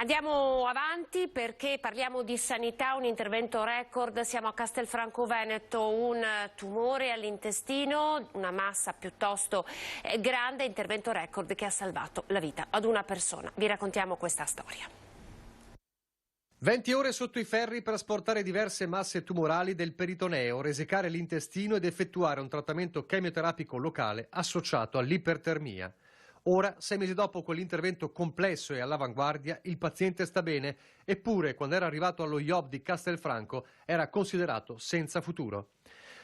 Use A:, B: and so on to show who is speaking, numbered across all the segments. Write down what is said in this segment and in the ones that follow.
A: Andiamo avanti perché parliamo di sanità, un intervento record, siamo a Castelfranco Veneto, un tumore all'intestino, una massa piuttosto grande, intervento record che ha salvato la vita ad una persona. Vi raccontiamo questa storia.
B: 20 ore sotto i ferri per asportare diverse masse tumorali del peritoneo, resecare l'intestino ed effettuare un trattamento chemioterapico locale associato all'ipertermia. Ora, 6 mesi dopo quell'intervento complesso e all'avanguardia, il paziente sta bene, eppure quando era arrivato allo IOB di Castelfranco era considerato senza futuro.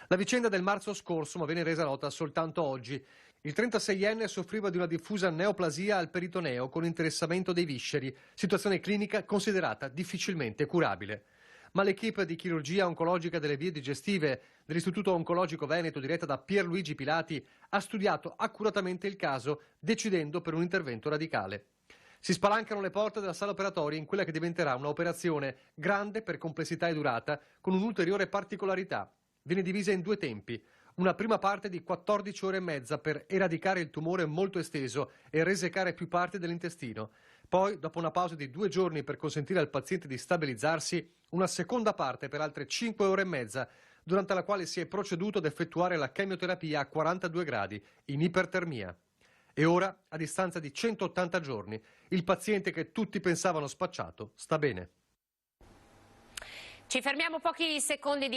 B: La vicenda del marzo scorso ma viene resa nota soltanto oggi. Il 36enne soffriva di una diffusa neoplasia al peritoneo con interessamento dei visceri, situazione clinica considerata difficilmente curabile. Ma l'equipe di chirurgia oncologica delle vie digestive dell'Istituto Oncologico Veneto, diretta da Pierluigi Pilati, ha studiato accuratamente il caso, decidendo per un intervento radicale. Si spalancano le porte della sala operatoria in quella che diventerà un'operazione grande per complessità e durata, con un'ulteriore particolarità. Viene divisa in 2 tempi. Una prima parte di 14 ore e mezza per eradicare il tumore molto esteso e resecare più parti dell'intestino. Poi, dopo una pausa di 2 giorni per consentire al paziente di stabilizzarsi, una seconda parte per altre 5 ore e mezza, durante la quale si è proceduto ad effettuare la chemioterapia a 42 gradi, in ipertermia. E ora, a distanza di 180 giorni, il paziente che tutti pensavano spacciato sta bene.
A: Ci fermiamo pochi secondi di